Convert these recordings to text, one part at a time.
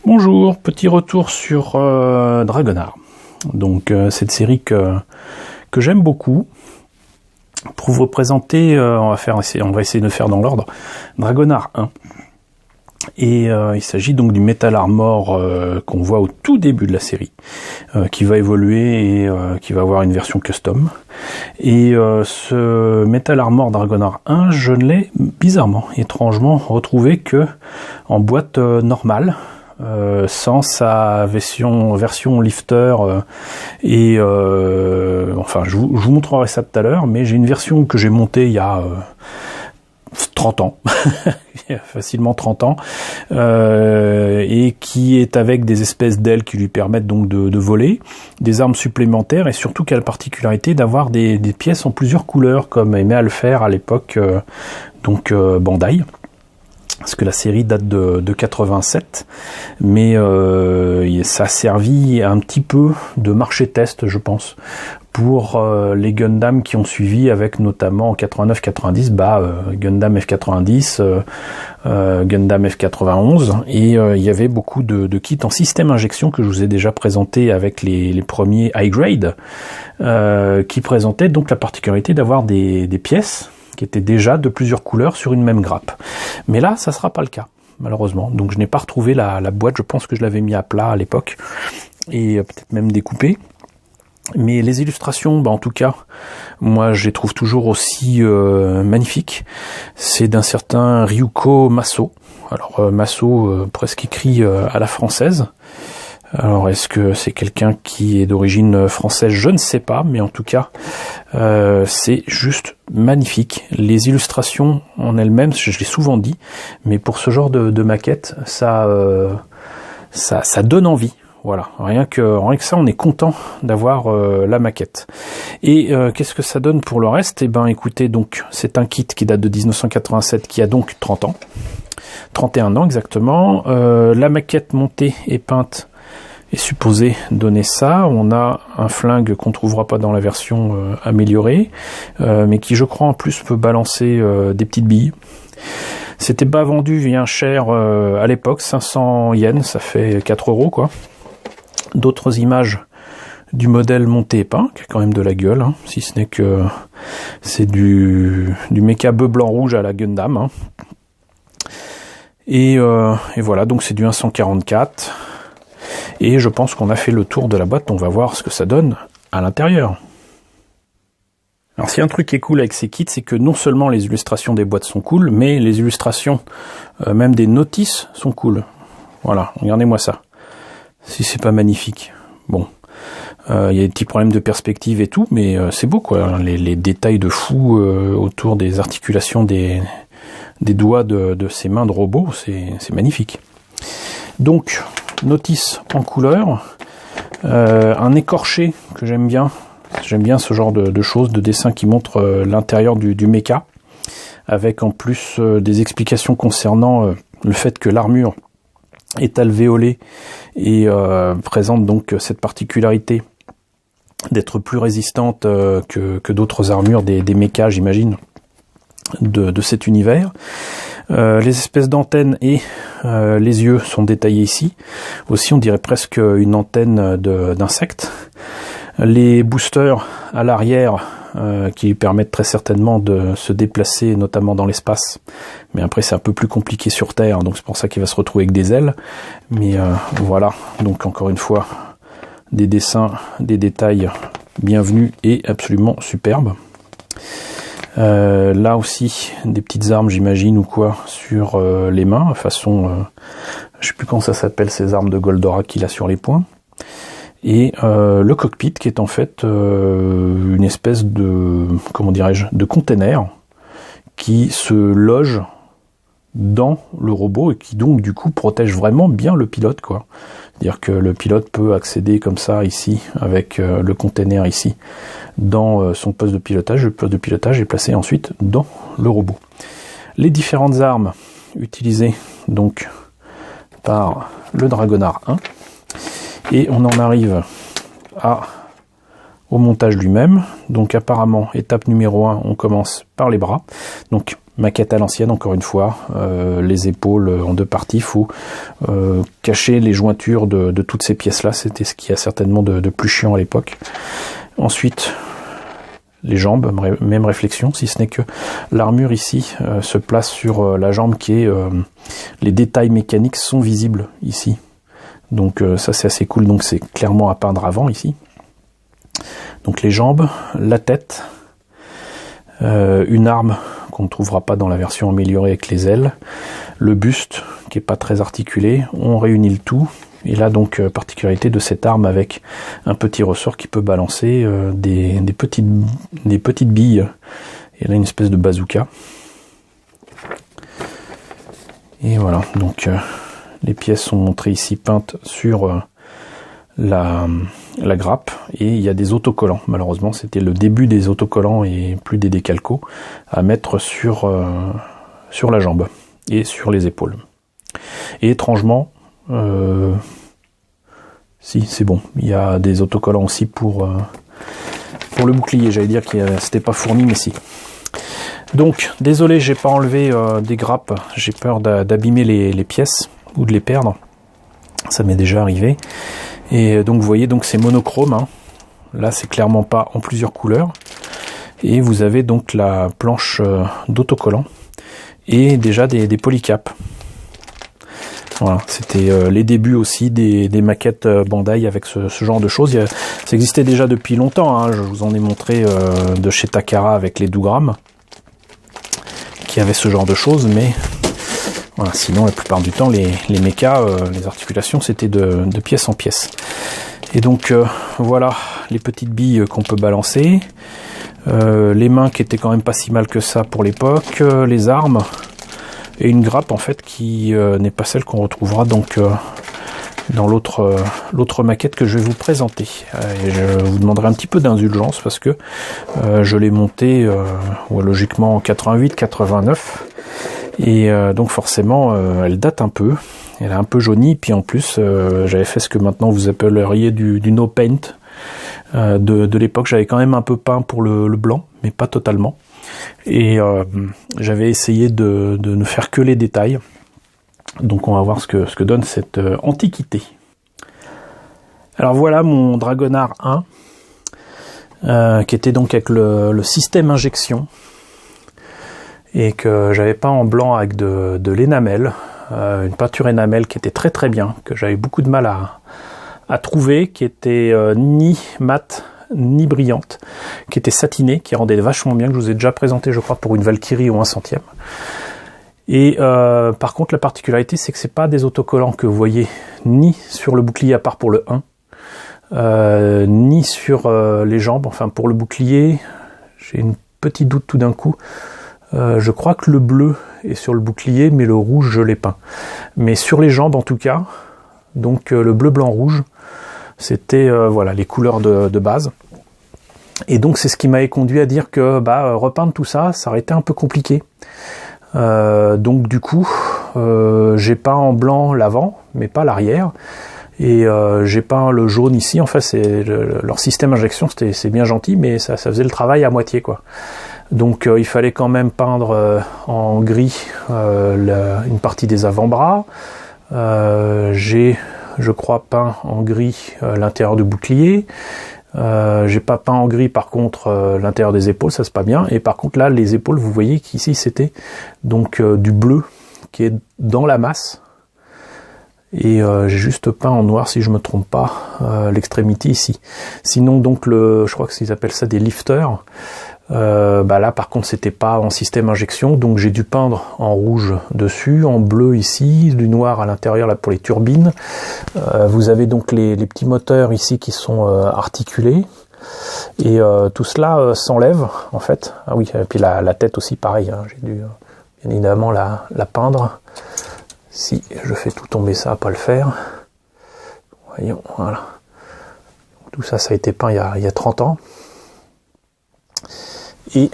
Bonjour, petit retour sur Dragonheart. Donc cette série que j'aime beaucoup. Pour vous présenter, on va essayer de faire dans l'ordre. Dragonheart 1. Et il s'agit donc du Metal Armor qu'on voit au tout début de la série, qui va évoluer et qui va avoir une version custom. Et ce Metal Armor Dragonheart 1, je ne l'ai bizarrement, étrangement retrouvé que en boîte normale. Sans sa version lifter enfin je vous montrerai ça tout à l'heure, mais j'ai une version que j'ai montée il y a 30 ans, facilement 30 ans, et qui est avec des espèces d'ailes qui lui permettent donc de voler, des armes supplémentaires et surtout qui a la particularité d'avoir des pièces en plusieurs couleurs comme aimait à le faire à l'époque Bandai. Parce que la série date de 87, mais ça a servi un petit peu de marché test, je pense, pour les Gundam qui ont suivi, avec notamment en 89-90, Gundam F90, Gundam F91, et il y avait beaucoup de kits en système injection que je vous ai déjà présenté avec les premiers high grade, qui présentaient donc la particularité d'avoir des pièces qui était déjà de plusieurs couleurs sur une même grappe. Mais là, ça sera pas le cas, malheureusement. Donc je n'ai pas retrouvé la boîte, je pense que je l'avais mis à plat à l'époque, et peut-être même découpé. Mais les illustrations, en tout cas, moi je les trouve toujours aussi magnifiques. C'est d'un certain Ryuko Maso. Alors Maso, presque écrit à la française. Alors est-ce que c'est quelqu'un qui est d'origine française? Je ne sais pas, mais en tout cas c'est juste magnifique. Les illustrations en elles-mêmes, je l'ai souvent dit, mais pour ce genre de maquette, ça donne envie. Voilà, rien que ça, on est content d'avoir la maquette. Et qu'est-ce que ça donne pour le reste? Eh ben, écoutez, donc c'est un kit qui date de 1987, qui a donc 30 ans, 31 ans exactement. La maquette montée et peinte est supposé donner ça. On a un flingue qu'on trouvera pas dans la version améliorée, mais qui, je crois, en plus peut balancer des petites billes. C'était pas vendu bien cher à l'époque, 500 yens, ça fait 4 € quoi. D'autres images du modèle monté et peint, qui a quand même de la gueule, hein, si ce n'est que c'est du méca bleu blanc rouge à la Gundam. Hein. Et voilà, donc c'est du 144. Et je pense qu'on a fait le tour de la boîte, on va voir ce que ça donne à l'intérieur. Alors s'il y a un truc qui est cool avec ces kits, c'est que non seulement les illustrations des boîtes sont cool, mais les illustrations même des notices sont cool. Voilà, regardez-moi ça. Si c'est pas magnifique. Bon, il y a des petits problèmes de perspective et tout, mais c'est beau quoi. Les détails de fou autour des articulations des doigts de ces mains de robot, c'est magnifique. Donc, notice en couleur, un écorché que j'aime bien ce genre de choses, de dessins qui montrent l'intérieur du mecha, avec en plus des explications concernant le fait que l'armure est alvéolée et présente donc cette particularité d'être plus résistante que d'autres armures des mechas, j'imagine, de cet univers. Les espèces d'antennes et les yeux sont détaillés ici. Aussi, on dirait presque une antenne d'insecte. Les boosters à l'arrière qui lui permettent très certainement de se déplacer, notamment dans l'espace. Mais après, c'est un peu plus compliqué sur Terre, donc c'est pour ça qu'il va se retrouver avec des ailes. Mais voilà, donc encore une fois, des dessins, des détails bienvenus et absolument superbes. Là aussi des petites armes, j'imagine, ou quoi, sur les mains, façon je sais plus comment ça s'appelle, ces armes de Goldorak qu'il a sur les poings, et le cockpit qui est en fait une espèce de, comment dirais-je, de container qui se loge dans le robot et qui donc du coup protège vraiment bien le pilote quoi. C'est-à-dire que le pilote peut accéder comme ça ici avec le container ici dans son poste de pilotage. Le poste de pilotage est placé ensuite dans le robot. Les différentes armes utilisées donc par le Dragonheart 1, et on en arrive au montage lui-même. Donc apparemment, étape numéro 1, on commence par les bras. Donc Maquette à l'ancienne, encore une fois, les épaules en deux parties. Il faut cacher les jointures de toutes ces pièces-là. C'était ce qui a certainement de plus chiant à l'époque. Ensuite, les jambes, même réflexion, si ce n'est que l'armure ici se place sur la jambe qui est... les détails mécaniques sont visibles ici. Donc ça c'est assez cool, donc c'est clairement à peindre avant ici. Donc les jambes, la tête, une arme qu'on ne trouvera pas dans la version améliorée avec les ailes, le buste qui est pas très articulé, on réunit le tout, et là donc particularité de cette arme avec un petit ressort qui peut balancer des petites billes, et là une espèce de bazooka. Et voilà, donc les pièces sont montrées ici peintes sur la grappe, et il y a des autocollants. Malheureusement c'était le début des autocollants et plus des décalcos à mettre sur la jambe et sur les épaules. Et étrangement, si c'est bon, il y a des autocollants aussi pour le bouclier. J'allais dire que c'était pas fourni, mais si. Donc désolé, j'ai pas enlevé des grappes, j'ai peur d'abîmer les pièces ou de les perdre, ça m'est déjà arrivé. Et donc vous voyez, donc c'est monochrome, hein. Là c'est clairement pas en plusieurs couleurs, et vous avez donc la planche d'autocollant et déjà des polycaps. Voilà, c'était les débuts aussi des maquettes Bandai avec ce genre de choses. Ça existait déjà depuis longtemps, hein. Je vous en ai montré de chez Takara avec les 12 grammes qui avait ce genre de choses, mais voilà, sinon la plupart du temps les mechas, les articulations c'était de pièce en pièce. Et donc voilà les petites billes qu'on peut balancer, les mains qui étaient quand même pas si mal que ça pour l'époque, les armes, et une grappe en fait qui n'est pas celle qu'on retrouvera donc dans l'autre maquette que je vais vous présenter. Et je vous demanderai un petit peu d'indulgence parce que je l'ai montée logiquement en 88-89, et donc forcément elle date un peu, elle est un peu jaunie, puis en plus j'avais fait ce que maintenant vous appelleriez du no paint de l'époque. J'avais quand même un peu peint pour le blanc, mais pas totalement, et j'avais essayé de ne faire que les détails. Donc on va voir ce que donne cette antiquité. Alors voilà mon Dragonard 1, qui était donc avec le système injection, et que j'avais peint en blanc avec de l'énamel, une peinture énamel qui était très très bien, que j'avais beaucoup de mal à trouver, qui était ni mate ni brillante, qui était satinée, qui rendait vachement bien, que je vous ai déjà présenté je crois pour une Valkyrie au 1/100e. Et par contre la particularité c'est que c'est pas des autocollants que vous voyez ni sur le bouclier à part pour le 1, ni sur les jambes. Enfin pour le bouclier j'ai une petite doute tout d'un coup, je crois que le bleu est sur le bouclier mais le rouge je l'ai peint, mais sur les jambes en tout cas, donc le bleu blanc rouge c'était voilà les couleurs de base. Et donc c'est ce qui m'avait conduit à dire que repeindre tout ça aurait été un peu compliqué. Donc du coup j'ai peint en blanc l'avant mais pas l'arrière, et j'ai peint le jaune ici. En fait c'est leur système injection, c'est bien gentil, mais ça faisait le travail à moitié quoi. Donc il fallait quand même peindre en gris une partie des avant-bras. J'ai je crois peint en gris l'intérieur du bouclier. J'ai pas peint en gris par contre l'intérieur des épaules, ça c'est pas bien. Et par contre là les épaules, vous voyez qu'ici c'était donc du bleu qui est dans la masse, et j'ai juste peint en noir si je me trompe pas l'extrémité ici. Sinon donc je crois que ils appellent ça des lifters. Là par contre c'était pas en système injection, donc j'ai dû peindre en rouge dessus, en bleu ici, du noir à l'intérieur là pour les turbines. Vous avez donc les petits moteurs ici qui sont articulés, et tout cela s'enlève en fait. Ah oui, et puis la tête aussi pareil, hein, j'ai dû bien évidemment la peindre. Si je fais tout tomber, ça va pas le faire. Voyons, voilà. Tout ça a été peint il y a 30 ans. Et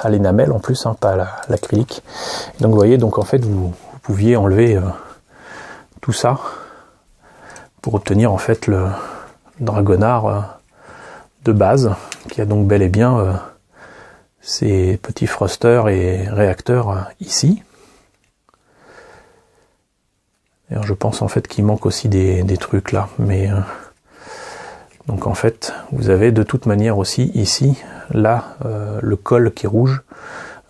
à l'énamel en plus, hein, pas à l'acrylique. Donc vous voyez, donc en fait vous pouviez enlever tout ça pour obtenir en fait le Dragonard de base, qui a donc bel et bien ces petits thrusters et réacteurs ici. Alors, je pense en fait qu'il manque aussi des trucs là, mais donc en fait vous avez de toute manière aussi ici là le col qui est rouge,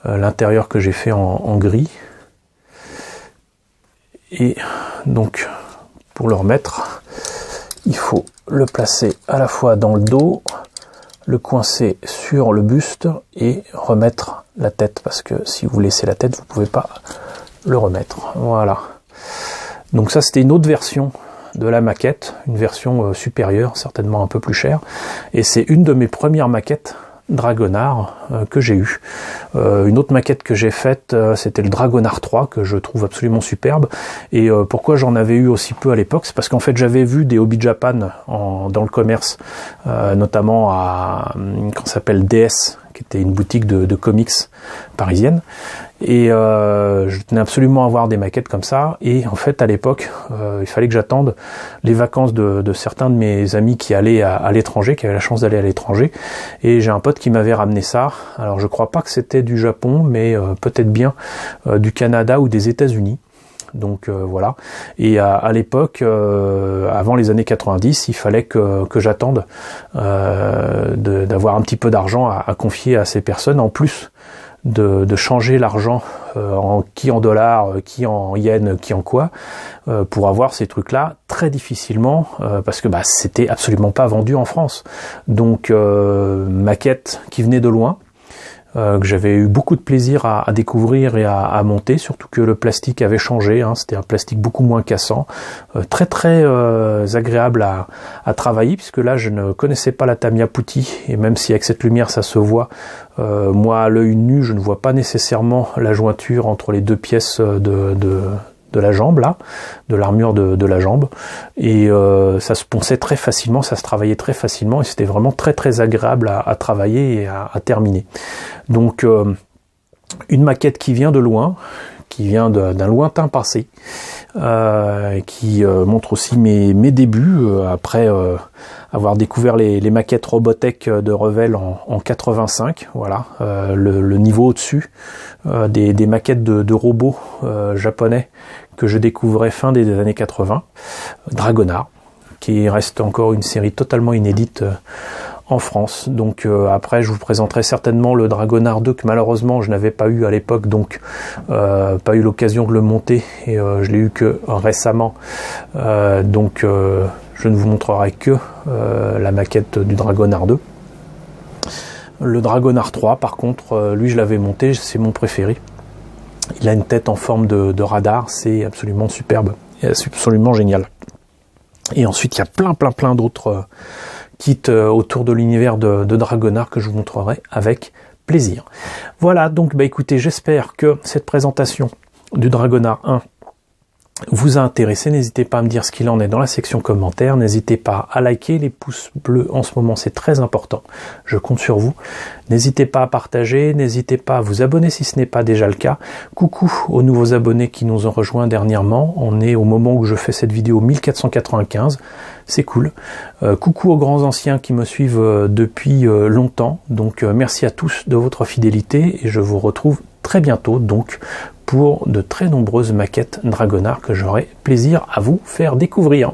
l'intérieur que j'ai fait en gris, et donc pour le remettre il faut le placer à la fois dans le dos, le coincer sur le buste et remettre la tête, parce que si vous laissez la tête vous pouvez pas le remettre. Voilà, donc ça c'était une autre version de la maquette, une version supérieure, certainement un peu plus chère, et c'est une de mes premières maquettes Dragonard que j'ai eu. Une autre maquette que j'ai faite, c'était le Dragonard 3, que je trouve absolument superbe. Et pourquoi j'en avais eu aussi peu à l'époque, c'est parce qu'en fait j'avais vu des Hobby Japan dans le commerce, notamment à qu'on s'appelle DS, qui était une boutique de comics parisienne, et je tenais absolument à avoir des maquettes comme ça. Et en fait à l'époque il fallait que j'attende les vacances de certains de mes amis qui allaient à l'étranger, qui avaient la chance d'aller à l'étranger, et j'ai un pote qui m'avait ramené ça. Alors je crois pas que c'était du Japon, mais peut-être bien du Canada ou des États-Unis. Donc voilà, et à l'époque, avant les années 90, il fallait que j'attende d'avoir un petit peu d'argent à confier à ces personnes, en plus de changer l'argent qui en dollars, qui en yens, qui en quoi, pour avoir ces trucs-là très difficilement, parce que c'était absolument pas vendu en France. Donc maquette qui venait de loin, que j'avais eu beaucoup de plaisir à découvrir et à monter, surtout que le plastique avait changé, hein, c'était un plastique beaucoup moins cassant, très très agréable à travailler, puisque là je ne connaissais pas la Tamiya Putty, et même si avec cette lumière ça se voit, moi à l'œil nu je ne vois pas nécessairement la jointure entre les deux pièces de la jambe là, de l'armure de la jambe, et ça se ponçait très facilement, ça se travaillait très facilement, et c'était vraiment très très agréable à travailler et à terminer. Donc une maquette qui vient de loin, qui vient d'un lointain passé, qui montre aussi mes débuts après avoir découvert les maquettes Robotech de Revell en 85, voilà, le niveau au-dessus des maquettes de robots japonais que je découvrais fin des années 80, Dragonard, qui reste encore une série totalement inédite en France. Donc après je vous présenterai certainement le Dragonard 2 que malheureusement je n'avais pas eu à l'époque, donc pas eu l'occasion de le monter, et je l'ai eu que récemment, donc je ne vous montrerai que la maquette du Dragonard 2. Le Dragonard 3 par contre, lui je l'avais monté, c'est mon préféré. Il a une tête en forme de radar, c'est absolument superbe, et absolument génial. Et ensuite il y a plein d'autres kits autour de l'univers de Dragonard que je vous montrerai avec plaisir. Voilà, donc écoutez, j'espère que cette présentation du Dragonard 1 vous a intéressé. N'hésitez pas à me dire ce qu'il en est dans la section commentaires, n'hésitez pas à liker, les pouces bleus en ce moment c'est très important, je compte sur vous. N'hésitez pas à partager, n'hésitez pas à vous abonner si ce n'est pas déjà le cas. Coucou aux nouveaux abonnés qui nous ont rejoints dernièrement, on est au moment où je fais cette vidéo 1495, c'est cool. Coucou aux grands anciens qui me suivent depuis longtemps, donc merci à tous de votre fidélité, et je vous retrouve très bientôt donc pour de très nombreuses maquettes Dragonard que j'aurai plaisir à vous faire découvrir.